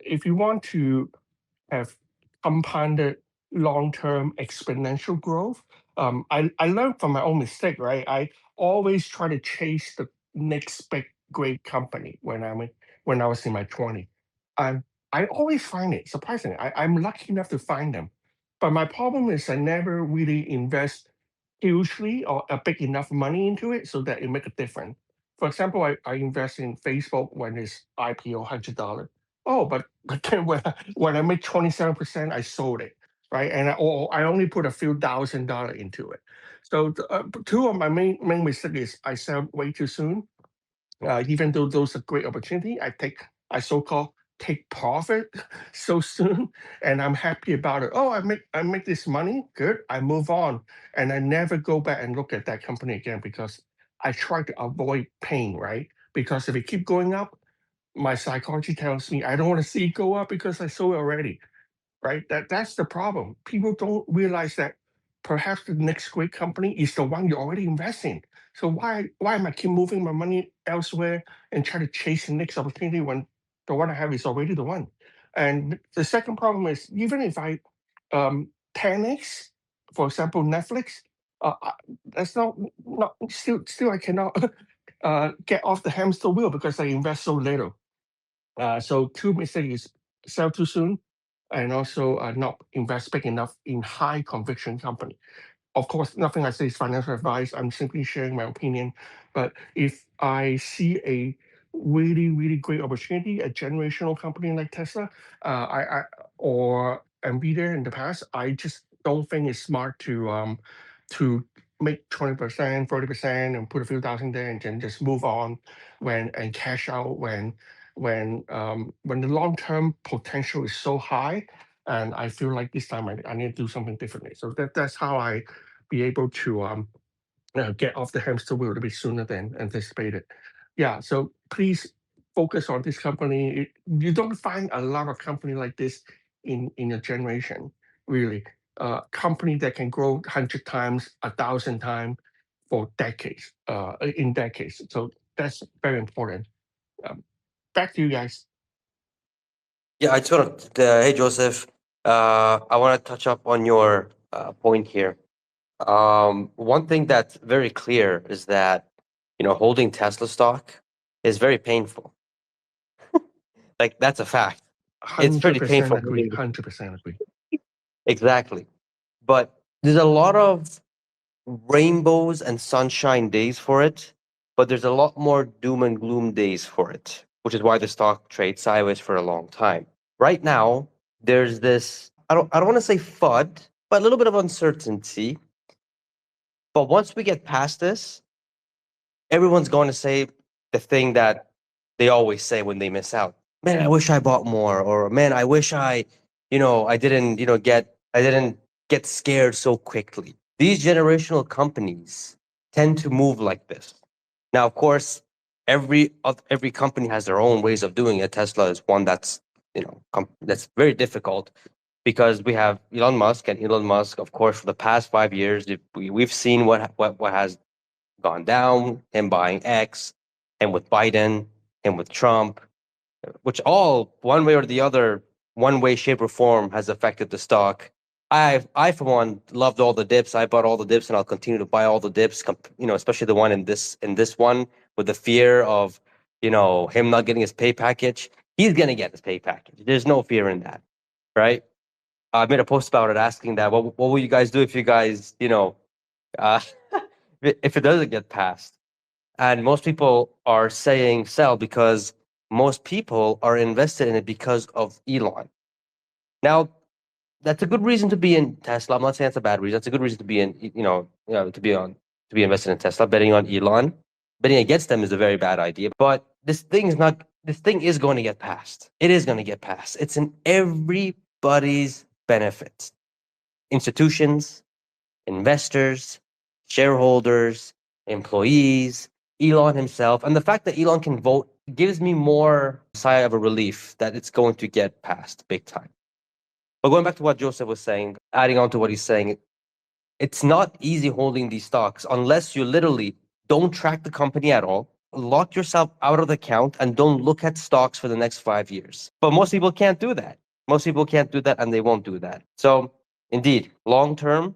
if you want to have compounded long-term exponential growth, I learned from my own mistake, right? I always try to chase the next big great company when I was in my 20s. Um, I always find it surprising. I'm lucky enough to find them, but my problem is I never really invest hugely or a big enough money into it so that it make a difference. For example, I invest in Facebook when it's IPO $100. Oh, but then when I make 27%, I sold it, right? And I only put a few $1,000 into it. So two of my main mistakes is I sell way too soon. Even though those are great opportunity, I so-called take profit so soon, and I'm happy about it. Oh, I make this money, good. I move on, and I never go back and look at that company again because I try to avoid pain, right? Because if it keep going up, my psychology tells me I don't want to see it go up because I saw it already, right? That's the problem. People don't realize that perhaps the next great company is the one you already invest in. So why am I keep moving my money elsewhere and try to chase the next opportunity when the one I have is already the one? And the second problem is even if I 10x, for example, Netflix, that's not still I cannot get off the hamster wheel because I invest so little. So two mistakes is sell too soon and also not invest big enough in high conviction company. Of course, nothing I say is financial advice. I'm simply sharing my opinion. But if I see a really great opportunity, a generational company like Tesla, I or Nvidia in the past, I just don't think it's smart to make 20%, 30%, and put a few thousand there, and then just move on and cash out when the long term potential is so high, and I feel like this time I need to do something differently. So that's how I be able to get off the hamster wheel a bit sooner than anticipated. Yeah, so please focus on this company. You don't find a lot of company like this in a generation, really. Company that can grow 100 times, 1,000 times for decades, in decades. So that's very important. Um, Back to you guys. Yeah, I just want to, hey Joseph, I want to touch up on your point here. One thing that's very clear is that, holding Tesla stock is very painful. Like, that's a fact. It's Hundred pretty percent painful. agree. 100% agree. Exactly. But there's a lot of rainbows and sunshine days for it, but there's a lot more doom and gloom days for it, which is why the stock trades sideways for a long time. Right now, there's this, I don't want to say FUD, but a little bit of uncertainty. But once we get past this, everyone's going to say the thing that they always say when they miss out. Man, I wish I bought more, or man, I wish I didn't, I didn't get scared so quickly. These generational companies tend to move like this. Now, of course, every company has their own ways of doing it. Tesla is one that's that's very difficult because we have Elon Musk, and Elon Musk, of course, for the past 5 years, we've seen what has gone down, him buying X, and with Biden, and with Trump, which all, one way or the other, one way, shape, or form, has affected the stock. I for one loved all the dips. I bought all the dips, and I'll continue to buy all the dips. Especially the one in this one, with the fear of him not getting his pay package. He's gonna get his pay package. There's no fear in that, right? I made a post about it asking that what will you guys do if you guys uh, if it doesn't get passed? And most people are saying sell because most people are invested in it because of Elon. Now, that's a good reason to be in Tesla. I'm not saying it's a bad reason. That's a good reason to be in, to be invested in Tesla. Betting on Elon, betting against them is a very bad idea. But this thing is not. This thing is going to get passed. It is going to get passed. It's in everybody's benefit. Institutions, investors, shareholders, employees, Elon himself. And the fact that Elon can vote gives me more sigh of a relief that it's going to get passed big time. But going back to what Joseph was saying, adding on to what he's saying, it's not easy holding these stocks unless you literally don't track the company at all, lock yourself out of the count and don't look at stocks for the next 5 years. But most people can't do that. Most people can't do that, and they won't do that. So, indeed, long term,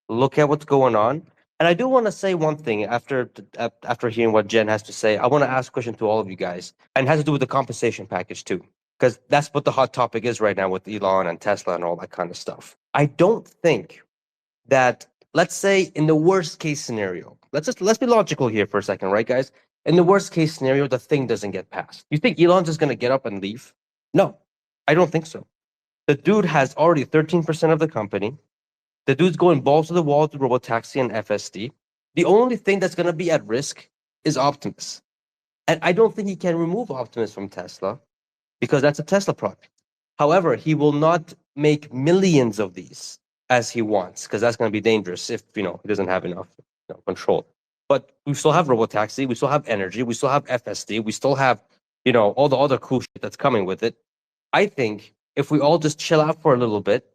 look at what's going on. And I do want to say one thing after hearing what Jen has to say. I want to ask a question to all of you guys, and it has to do with the compensation package too, because that's what the hot topic is right now with Elon and Tesla and all that kind of stuff. I don't think that, let's say in the worst case scenario, let's be logical here for a second, right, guys? In the worst case scenario, the thing doesn't get passed. You think Elon's just gonna get up and leave? No, I don't think so. The dude has already 13% of the company. The dude's going balls to the wall with Robotaxi and FSD. The only thing that's gonna be at risk is Optimus. And I don't think he can remove Optimus from Tesla because that's a Tesla product. However, he will not make millions of these as he wants, because that's going to be dangerous if he doesn't have enough control. But we still have Robotaxi, we still have energy, we still have FSD, we still have all the other cool shit that's coming with it. I think if we all just chill out for a little bit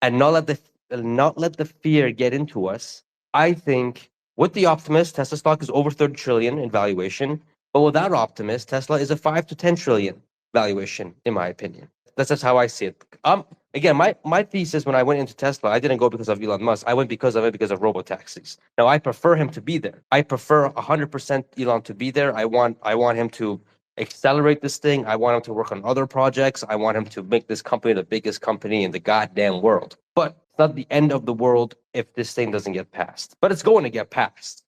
and not let the fear get into us, I think with the Optimus, Tesla stock is over 30 trillion in valuation. But without Optimus, Tesla is a 5 to 10 trillion valuation, in my opinion. That's just how I see it. Again, my thesis when I went into Tesla, I didn't go because of Elon Musk. I went because of robotaxis. Now I prefer him to be there. I prefer 100% Elon to be there. I want him to accelerate this thing. I want him to work on other projects. I want him to make this company the biggest company in the goddamn world. But it's not the end of the world if this thing doesn't get passed. But it's going to get passed.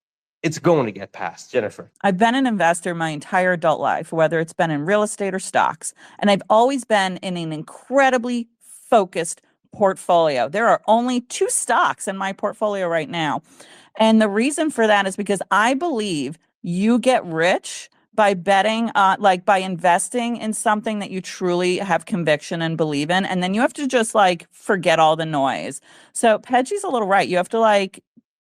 It's going to get passed. Jennifer. I've been an investor my entire adult life, whether it's been in real estate or stocks, and I've always been in an incredibly focused portfolio. There are only 2 stocks in my portfolio right now. And the reason for that is because I believe you get rich by betting, by investing in something that you truly have conviction and believe in. And then you have to just forget all the noise. So Pejjy's a little right. You have to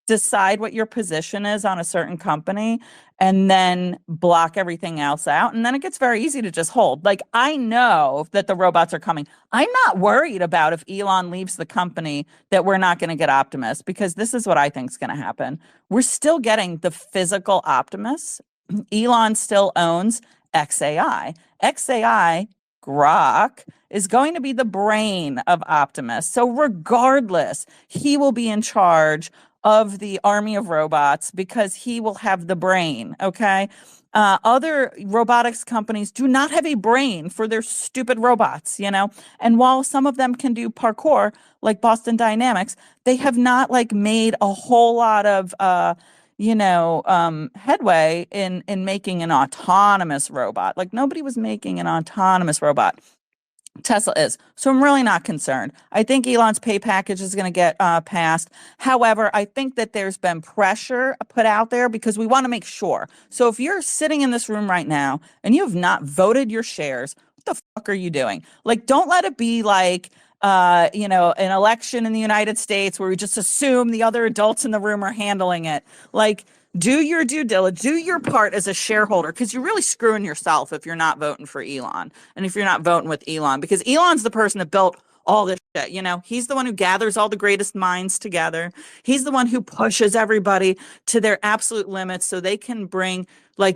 decide what your position is on a certain company and then block everything else out. And then it gets very easy to just hold. I know that the robots are coming. I'm not worried about if Elon leaves the company that we're not going to get Optimus, because this is what I think is going to happen. We're still getting the physical Optimus. Elon still owns XAI. XAI, Grok, is going to be the brain of Optimus. So regardless, he will be in charge of the army of robots because he will have the brain, okay? Other robotics companies do not have a brain for their stupid robots, And while some of them can do parkour, like Boston Dynamics, they have not made a whole lot of headway in making an autonomous robot. Nobody was making an autonomous robot. Tesla is. So I'm really not concerned. I think Elon's pay package is going to get passed. However, I think that there's been pressure put out there because we want to make sure. So if you're sitting in this room right now and you have not voted your shares, what the fuck are you doing? Don't let it be an election in the United States where we just assume the other adults in the room are handling it. Do your due diligence, do your part as a shareholder, because you're really screwing yourself if you're not voting for Elon and if you're not voting with Elon, because Elon's the person that built all this shit. He's the one who gathers all the greatest minds together. He's the one who pushes everybody to their absolute limits so they can bring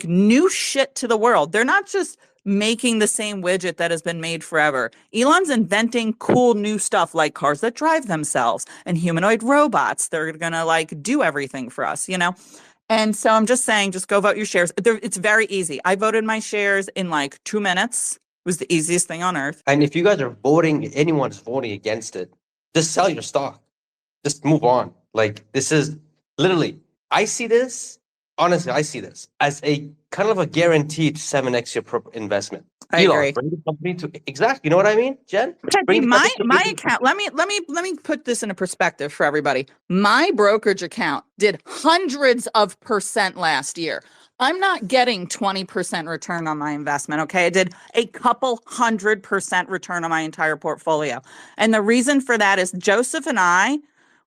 new shit to the world. They're not just making the same widget that has been made forever. Elon's inventing cool new stuff like cars that drive themselves and humanoid robots. They're going to do everything for us, And so I'm just saying, just go vote your shares. It's very easy. I voted my shares in 2 minutes. It was the easiest thing on earth. And if you guys are voting, anyone's voting against it, just sell your stock. Just move on. This is literally, I see this as a kind of a guaranteed 7x your investment. I agree. Bring the company to exactly. You know what I mean, Jen? My account. Let me put this into perspective for everybody. My brokerage account did hundreds of % last year. I'm not getting 20% return on my investment. Okay, I did a couple 100% return on my entire portfolio, and the reason for that is Joseph and I.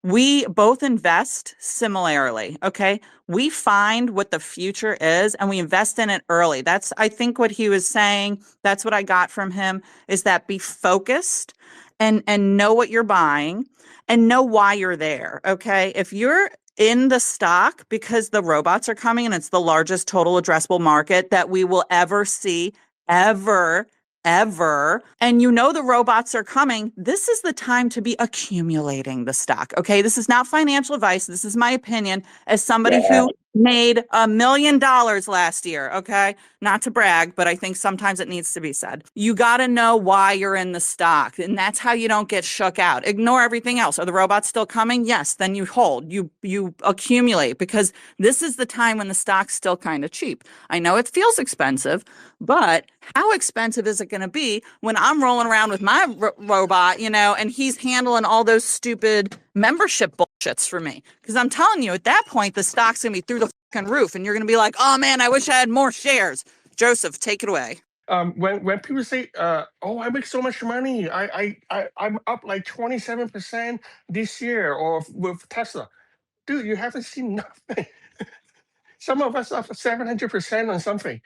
We both invest similarly, okay? We find what the future is and we invest in it early. That's, I think, what he was saying. That's what I got from him, is that be focused and know what you're buying and know why you're there, okay? If you're in the stock because the robots are coming and it's the largest total addressable market that we will ever see, ever. And the robots are coming. This is the time to be accumulating the stock. Okay. This is not financial advice. This is my opinion as somebody who made $1 million last year. Okay. Not to brag, but I think sometimes it needs to be said. You got to know why you're in the stock. And that's how you don't get shook out. Ignore everything else. Are the robots still coming? Yes. Then you hold, you accumulate, because this is the time when the stock's still kind of cheap. I know it feels expensive, but how expensive is it going to be when I'm rolling around with my robot, and he's handling all those stupid membership bullshits for me? Because I'm telling you, at that point, the stock's going to be through the fucking roof, and you're going to be like, oh man, I wish I had more shares. Joseph, take it away. When people say, "Oh, I make so much money. I'm up like 27% this year," or with Tesla, dude, you haven't seen nothing. Some of us up 700% on something.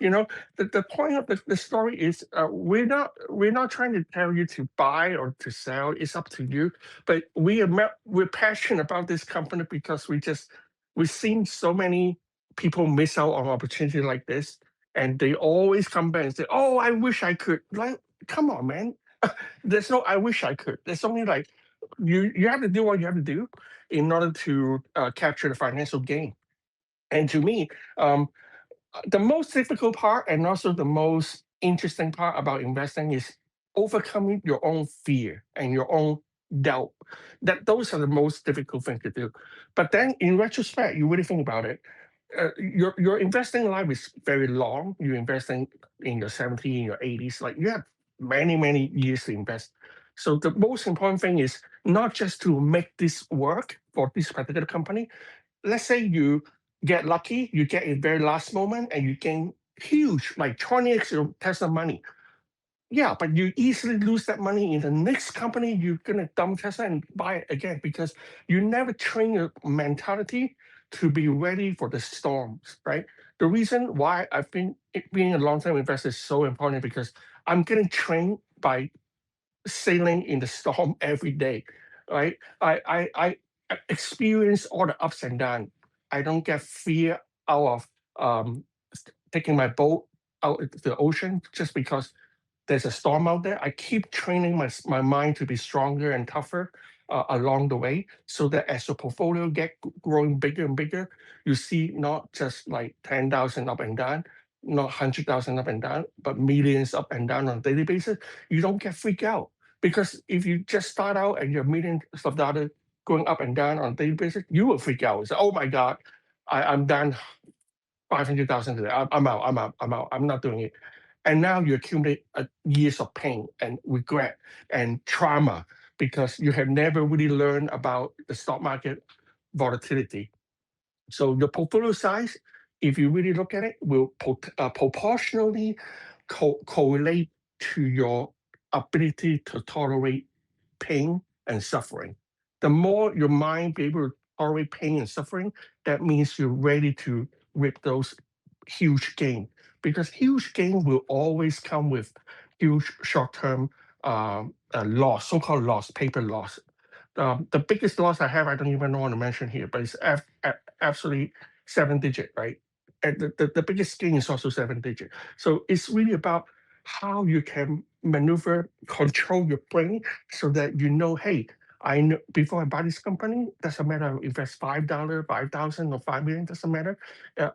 The point of the story is we're not trying to tell you to buy or to sell. It's up to you. But we're passionate about this company because we've seen so many people miss out on opportunity like this, and they always come back and say, "Oh, I wish I could." Like, come on, man. There's no "I wish I could." There's only like you have to do what you have to do in order to capture the financial gain. And to me, the most difficult part and also the most interesting part about investing is overcoming your own fear and your own doubt. Those are the most difficult thing to do. But then in retrospect, you really think about it. Your investing life is very long. You're investing in your 70s, in your 80s. Like, you have many years to invest. So the most important thing is not just to make this work for this particular company. Let's say you get lucky, you get in very last moment and you gain huge, like 20x your Tesla money. Yeah, but you easily lose that money in the next company. You're gonna dump Tesla and buy it again because you never train your mentality to be ready for the storms, right? The reason why I've been being a long-term investor is so important because I'm getting trained by sailing in the storm every day, right? I experience all the ups and downs. I don't get fear out of taking my boat out into the ocean just because there's a storm out there. I keep training my mind to be stronger and tougher along the way, so that as your portfolio growing bigger and bigger, you see not just like 10,000 up and down, not 100,000 up and down, but millions up and down on a daily basis. You don't get freaked out, because if you just start out and you're millions of dollars going up and down on a daily basis, you will freak out. Say, "Oh my God, I'm down 500,000 today. I'm out. I'm out. I'm out. I'm not doing it." And now you accumulate years of pain and regret and trauma because you have never really learned about the stock market volatility. So your portfolio size, if you really look at it, will proportionally correlate to your ability to tolerate pain and suffering. The more your mind be able to tolerate pain and suffering, that means you're ready to rip those huge gain, because huge gain will always come with huge short-term loss, so-called loss, paper loss. The biggest loss I have, I don't even want to mention here, but it's absolutely 7 digit, right? And the biggest gain is also 7 digit. So it's really about how you can maneuver, control your brain so that hey, I know before I buy this company, doesn't matter if invest $5, 5,000 or 5 million, doesn't matter.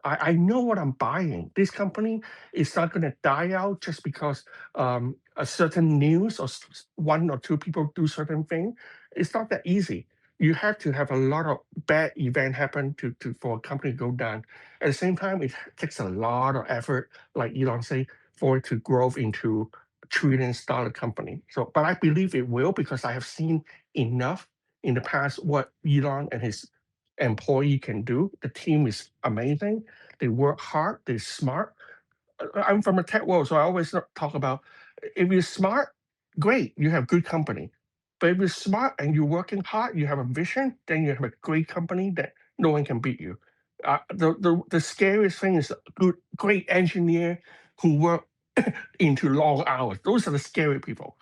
I know what I'm buying. This company is not going to die out just because a certain news or one or two people do certain thing. It's not that easy. You have to have a lot of bad event happen to for a company to go down. At the same time, it takes a lot of effort, like Elon say, for it to grow into $1 trillion company. So, but I believe it will, because I have seen enough in the past what Elon and his employee can do. The team is amazing. They work hard. They're smart. I'm from a tech world, so I always talk about, if you're smart, great, you have good company. But if you're smart and you're working hard, you have a vision, then you have a great company that no one can beat you. The scariest thing is a great engineer who work into long hours. Those are the scary people.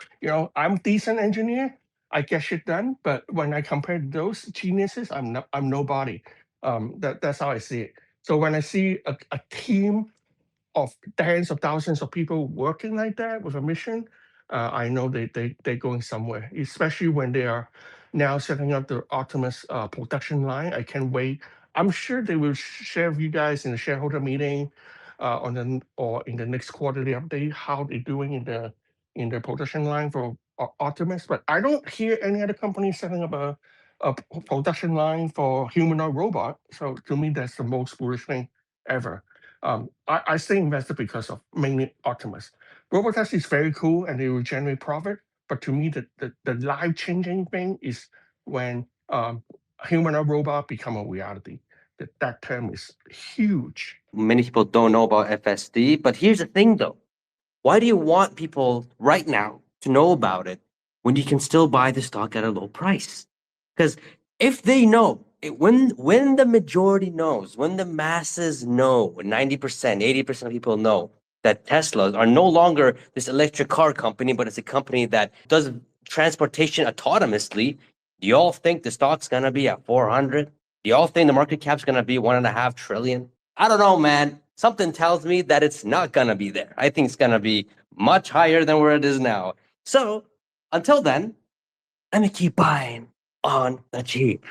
I'm a decent engineer. I get shit done. But when I compare those geniuses, I'm nobody. That's how I see it. So when I see a team of tens of thousands of people working like that with a mission, I know they're going somewhere, especially when they are now setting up the Optimus production line. I can't wait. I'm sure they will share with you guys in the shareholder meeting or in the next quarterly update how they're doing in the production line for Optimus. But I don't hear any other company setting up a production line for humanoid robot. So to me, that's the most bullish thing ever. I stay invested because of mainly Optimus. Robotaxi is very cool and they will generate profit. But to me, the life changing thing is when humanoid robot become a reality. That term is huge. Many people don't know about FSD, but here's the thing though. Why do you want people right now to know about it when you can still buy the stock at a low price? Because if they know, when the majority knows, when the masses know, 90%, 80% of people know that Teslas are no longer this electric car company, but it's a company that does transportation autonomously, do y'all think the stock's gonna be at 400? Do y'all think the market cap's gonna be 1.5 trillion? I don't know, man. Something tells me that it's not gonna be there. I think it's gonna be much higher than where it is now. So until then, let me keep buying on the cheap.